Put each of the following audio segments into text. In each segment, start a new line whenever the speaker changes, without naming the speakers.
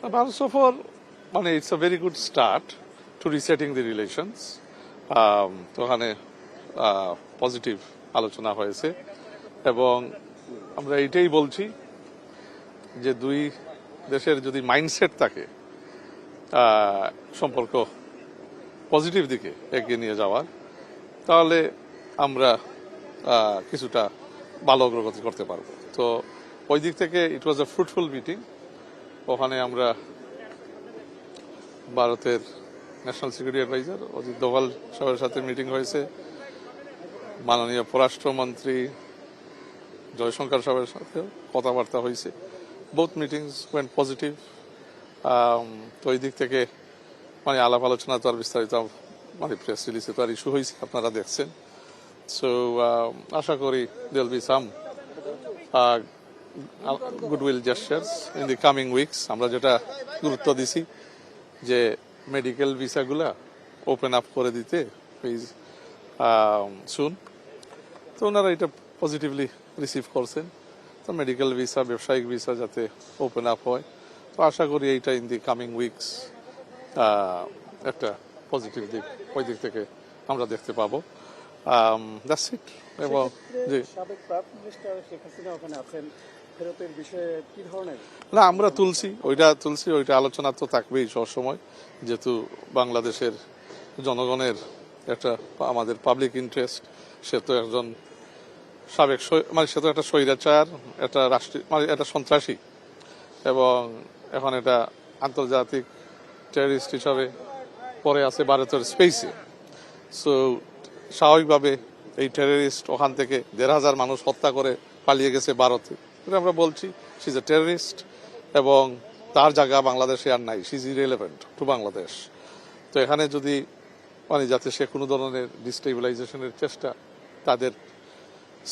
ভারত সফর মানে it's a very good start to resetting the relations. তো ওখানে পজিটিভ আলোচনা হয়েছে এবং আমরা এটাই বলছি যে দুই দেশের যদি মাইন্ডসেট থাকে সম্পর্ক পজিটিভ দিকে এগিয়ে নিয়ে যাওয়ার, তাহলে আমরা কিছুটা ভালো অগ্রগতি করতে পারবো। তো ওই দিক থেকে ইট ওয়াজ আ ফ্রুটফুল মিটিং। ওখানে আমরা ভারতের national security adviser Ajit Doval সাহেবের সাথে মিটিং হয়েছে, মাননীয় পররাষ্ট্রমন্ত্রী জয়শঙ্কর সাহেবের সাথে কথাবার্তা হয়েছে। Both meetings went positive. তো ওই দিক থেকে মানে আলাপ আলোচনা তো আর বিস্তারিত মানে প্রেস রিলিজে তো আর ইস্যু হয়েছে, আপনারা দেখছেন। সো আশা করি দেয়াল be some goodwill gestures in the coming weeks. আমরা যেটা গুরুত্ব দিছি যে মেডিকেল ভিসাগুলা ওপেন আপ করে দিতে প্লিজ শুন, তো ওনারা এটা পজিটিভলি রিসিভ করছেন। তো মেডিকেল ভিসা, ব্যবসায়িক ভিসা যাতে ওপেন আপ হয়, তো আশা করি এইটা ইন দি কামিং উইকস একটা পজিটিভ দিক ওই দিক থেকে আমরা দেখতে পাবো। That's it. এবং জি, না আমরা ওইটা আলোচনা তো থাকবেই সবসময়, যেহেতু বাংলাদেশের জনগণের একটা আমাদের পাবলিক ইন্টারেস্ট। সে তো একজন সাবেক মানে সে তো একটা স্বৈরাচার, একটা রাষ্ট্রীয় মানে একটা সন্ত্রাসী, এবং এখন এটা আন্তর্জাতিক টেররিস্ট হিসাবে পরে আছে ভারতের স্পেসে। সো স্বাভাবিকভাবে এই টেররিস্ট ওখান থেকে 1,500 মানুষ হত্যা করে পালিয়ে গেছে ভারতে। এটা আমরা বলছি শি ইজ এ টেররিস্ট এবং তার জায়গা বাংলাদেশে আর নাই। She is irrelevant to Bangladesh. তো এখানে যদি মানে যাতে সে কোনো ধরনের ডিস্টেবিলাইজেশনের চেষ্টা তাদের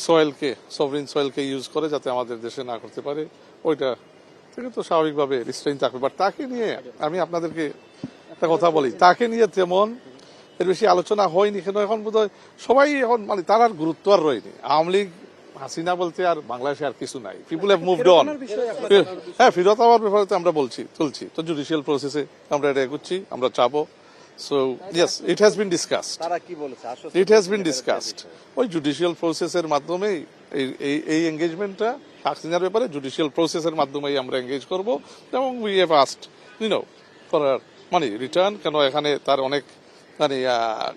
সয়েলকে, সভরিন সয়েলকে ইউজ করে যাতে আমাদের দেশে না করতে পারে, ওইটা থেকে তো স্বাভাবিকভাবে রিস্ট্রেইন থাকবে। বাট তাকে নিয়ে আমি আপনাদেরকে একটা কথা বলি, তাকে নিয়ে তেমন এর বেশি আলোচনা হয়নি। কেন এখন বোধহয় সবাই এখন মানে তার আর গুরুত্ব আর রয়নি। আওয়ামী লীগ, হাসিনা বলতে আর বাংলাদেশে আর কিছু নাই। পিপুল হ্যাভ মুভড অন। হ্যাঁ, ফেরত আওয়ার ব্যাপারে তো আমরা তুলছি তো জুডিশিয়াল প্রসেসে আমরা এটা এগোচ্ছি, আমরা চাবো। So yes, it has been discussed. It has been discussed. ওই জুডিশিয়াল প্রসেসের মাধ্যমে এই এঙ্গেজমেন্টটা হাসিনার ব্যাপারে জুডিশিয়াল প্রসেসের মাধ্যমেই আমরা এঙ্গেজ করব এবং উই হ্যাভ আস্কড ফর মানে রিটার্ন। কেন এখানে তার অনেক মানে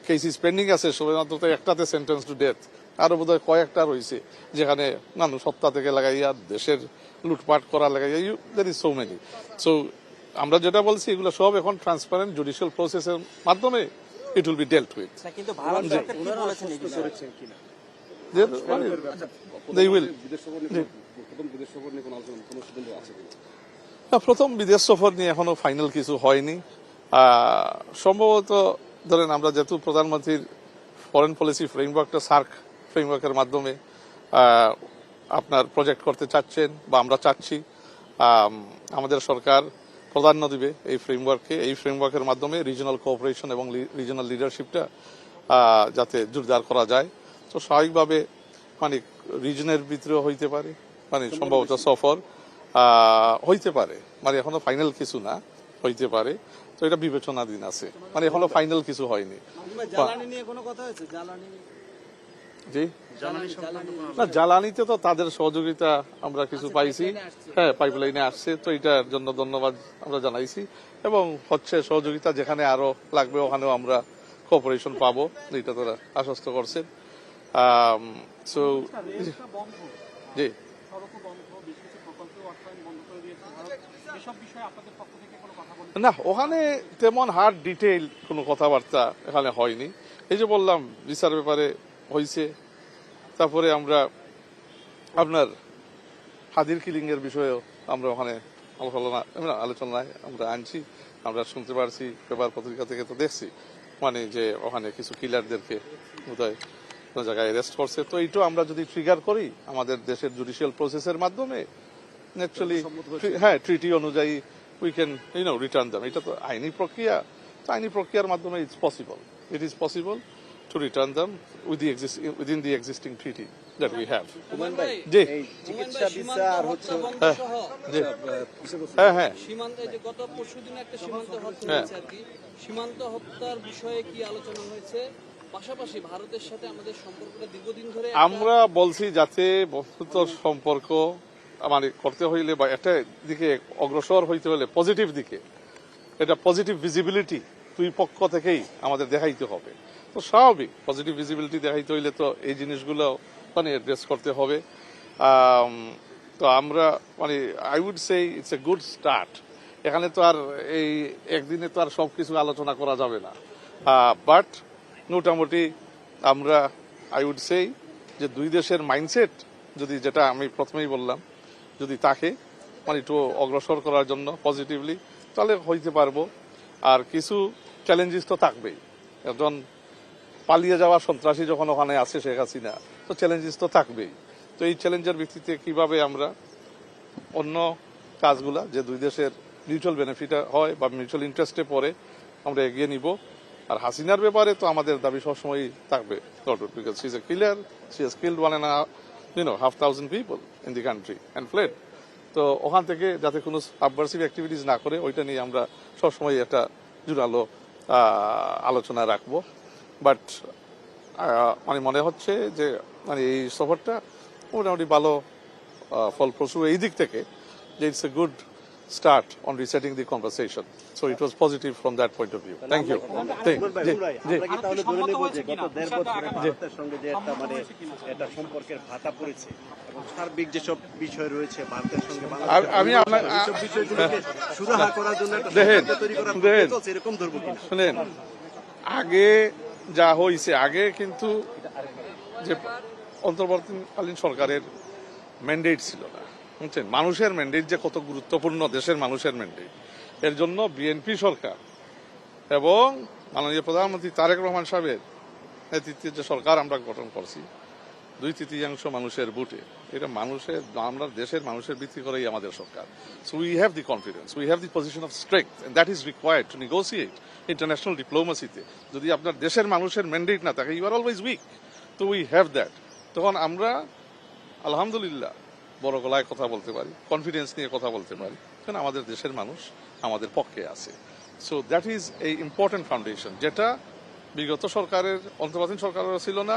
কেসিস পেন্ডিং আছে, শুধুমাত্র একটাতে সেন্টেন্স টু ডেথ, আরো বোধহয় কয়েকটা রয়েছে যেখানে মানুষ হত্যা থেকে লাগাইয়া দেশের লুটপাট করা লাগাইয়া there is so many. So আমরা যেটা বলছি এগুলো সব এখন ট্রান্সপারেন্ট জুডিশিয়াল প্রসেসের মাধ্যমে ইট উইল বি ডেল্ট উইথ। প্রথম বিদেশ সফর নিয়ে এখনো ফাইনাল কিছু হয়নি। সম্ভবত ধরেন আমরা যেহেতু প্রধানমন্ত্রীর ফরেন পলিসি ফ্রেমওয়ার্কটা সার্ক ফ্রেমওয়ার্কের মাধ্যমে আপনার প্রজেক্ট করতে চাচ্ছেন বা আমরা চাচ্ছি, আমাদের সরকার প্রাধান্য দিবে এই ফ্রেমওয়ার্ককে। এই ফ্রেমওয়ার্কের মাধ্যমে রিজনাল কোঅপারেশন এবং রিজনাল লিডারশিপটা যাতে জোরদার করা যায়। তো স্বাভাবিকভাবে মানে রিজনের ভিতরেও হইতে পারে, মানে সম্ভবত সফর হইতে পারে, মানে এখনো ফাইনাল কিছু না, হইতে পারে। তো এটা বিবেচনাধীন আছে, মানে এখনো ফাইনাল কিছু হয়নি। জি, না জ্বালানিতে তো তাদের সহযোগিতা আমরা কিছু পাইছি। হ্যাঁ, পাইপলাইনে আসছে, তো এটার জন্য ধন্যবাদ আমরা জানাইছি এবং হচ্ছে সহযোগিতা যেখানে আরো লাগবে ওখানেও আমরা কোঅপারেশন পাবো, এটা তারা আশ্বস্ত করছেন। সো জি, না ওখানে তেমন হার্ড ডিটেইল কোনো কথাবার্তা এখানে হয়নি। এই যে বললাম ভিসার ব্যাপারে হয়েছে, তারপরে আমরা আপনার হাদির কিলিং এর বিষয়েও আমরা ওখানে আলোচনায় আমরা আনছি। আমরা শুনতে পারছি, পেপার পত্রিকা থেকে তো দেখছি, মানে যে ওখানে কিছু কিলারদেরকে বোধহয় কোনো জায়গায় অ্যারেস্ট করছে। তো এইটাও আমরা যদি ট্রিগার করি আমাদের দেশের জুডিশিয়াল প্রসেসের মাধ্যমে, অ্যাকচুয়ালি হ্যাঁ ট্রিটি অনুযায়ী উই ক্যান রিটার্ন দেম। এটা তো আইনি প্রক্রিয়া, তো আইনি প্রক্রিয়ার মাধ্যমে it is possible to return them within the existing treaty. that we have.
Humayun ভাই,
জি।
এই চিকিৎসা ভিসা আর হচ্ছে
জি। হ্যাঁ
সীমান্তে যে গত পরশুদিন একটা সীমান্ত হত্যা
হ্যাঁ।
হয়েছে আর কি, সীমান্ত হত্যার বিষয়ে কি আলোচনা হয়েছে? পাশাপাশি ভারতের সাথে আমাদের সম্পর্কটা দীর্ঘদিন ধরে
আমরা বলছি যাতে বস্তুত সম্পর্ক মানে করতে হইলে বা একটা দিকে অগ্রসর হইতে হলে পজিটিভ দিকে, এটা পজিটিভ ভিজিবিলিটি দুই পক্ষ থেকেই আমাদের দেখাইতে হবে। তো স্বাভাবিক পজিটিভ ভিজিবিলিটি দেখাইতে হইলে তো এই জিনিসগুলো মানে অ্যাড্রেস করতে হবে। তো আমরা মানে I would say it's a good start. এখানে তো আর এই একদিনে তো আর সবকিছু আলোচনা করা যাবে না, বাট মোটামুটি আমরা আই উড সে যে দুই দেশের মাইন্ডসেট যদি, যেটা আমি প্রথমেই বললাম, যদি তাকে মানে একটু অগ্রসর করার জন্য পজিটিভলি, তাহলে হইতে পারবো। আর কিছু চ্যালেঞ্জেস তো থাকবেই। একজন পালিয়ে যাওয়া সন্ত্রাসী যখন ওখানে আছে শেখ হাসিনা, তো চ্যালেঞ্জেস তো থাকবেই। তো এই চ্যালেঞ্জের ভিত্তিতে কিভাবে আমরা অন্য কাজগুলা যে দুই দেশের মিউচুয়াল বেনিফিট হয় বা মিউচুয়াল ইন্টারেস্টে পড়ে আমরা এগিয়ে নিব। আর হাসিনার ব্যাপারে তো আমাদের দাবি সবসময় থাকবে, because she is a killer, she has killed 1,500 people in the country and fled. তো ওখান থেকে যাতে কোনো সাবভার্সিভ অ্যাক্টিভিটিস না করে ওইটা নিয়ে আমরা সবসময় একটা জোরালো আলোচনা রাখবো। বাট মানে মনে হচ্ছে যে মানে এই সফরটা মোটামুটি ভালো ফলপ্রসূ এই দিক থেকে যে it's a good start on resetting the conversation. So it was positive from that point of view. Thank you.
Humayun ভাই, আমরা কি তাহলে ধরে নেব যে গত 1.5 বছরে ভারতের সঙ্গে যে একটা মানে একটা সম্পর্কের ভাটা পড়েছে এবং সার্বিক যেসব বিষয় রয়েছে ভারতের সঙ্গে
আমি
এইসব বিষয়গুলোকে সুরাহা করার জন্য একটা
দেখেন,
সম্পর্ক তৈরি করার
দেখেন।
প্রক্রিয়া চলছে, এরকম ধরবো কিনা?
শুনেন, আগে যা হয়েছে, আগে কিন্তু যে অন্তর্বর্তীকালীন সরকারের ম্যান্ডেট ছিল না, বুঝছেন? মানুষের ম্যান্ডেট যে কত গুরুত্বপূর্ণ, দেশের মানুষের ম্যান্ডেট, এর জন্য বিএনপি সরকার এবং মাননীয় প্রধানমন্ত্রী তারেক রহমান সাহেবের নেতৃত্বে যে সরকার আমরা গঠন করছি 2/3 মানুষের ভোটে, এটা মানুষের, আমরা দেশের মানুষের ভিত্তি করেই আমাদের সরকার। So we have the confidence, we have the position of strength, and that is required to negotiate international ডিপ্লোমেসিতে। যদি আপনার দেশের মানুষের ম্যান্ডেট না থাকে, ইউ আর অলওয়েজ উইক। তো উই হ্যাভ দ্যাট। তখন আমরা আলহামদুলিল্লাহ বড় গলায় কথা বলতে পারি, কনফিডেন্স নিয়ে কথা বলতে পারি, কারণ আমাদের দেশের মানুষ আমাদের পক্ষে আছে। সো দ্যাট ইজ এই ইম্পর্টেন্ট ফাউন্ডেশন, যেটা বিগত সরকারের, অন্তর্বর্তী সরকারেরও ছিল না,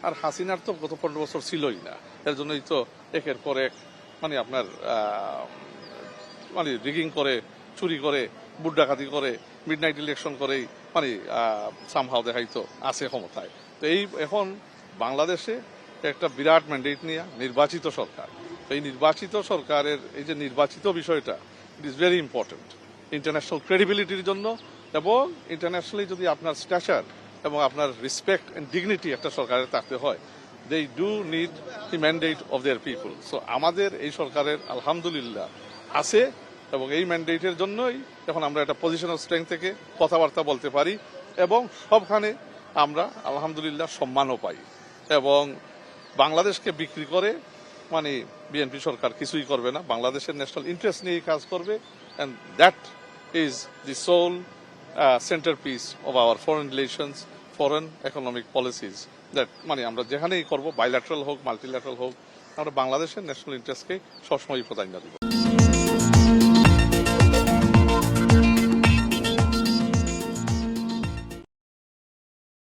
আর হাসিনার তো গত 15 বছর ছিলই না। এর জন্যই তো একের পর এক মানে আপনার মানে রিগিং করে, চুরি করে, বুট ডাকাতি করে, মিডনাইট ইলেকশন করেই মানে সামহাও দেখাইতো আছে ক্ষমতায়। তো এই এখন বাংলাদেশে একটা বিরাট ম্যান্ডেট নিয়ে নির্বাচিত সরকার, এই নির্বাচিত সরকারের এই যে নির্বাচিত বিষয়টা, it is very important international ক্রেডিবিলিটির জন্য, এবং ইন্টারন্যাশনালি যদি আপনার স্ট্যাচার এবং আপনার রেসপেক্ট এন্ড ডিগনিটি একটা সরকারের থাকতে হয়, they do need the mandate of their people. So আমাদের এই সরকারের আলহামদুলিল্লাহ আছে, এবং এই ম্যান্ডেটের জন্যই এখন আমরা একটা পজিশন অফ স্ট্রেংথ থেকে কথাবার্তা বলতে পারি, এবং সবখানে আমরা আলহামদুলিল্লাহ সম্মানও পাই। এবং বাংলাদেশকে বিক্রি করে মানে বিএনপি সরকার কিছুই করবে না, বাংলাদেশের ন্যাশনাল ইন্টারেস্ট নিয়েই কাজ করবে, and that is the sole centerpiece of our foreign relations, foreign economic policies, that মানে আমরা যেখানেই করব, বাইল্যাটারাল হোক, মাল্টিল্যাটারাল হোক, আমরা বাংলাদেশের ন্যাশনাল ইন্টারেস্টকে সবসময় প্রাধান্য দিব।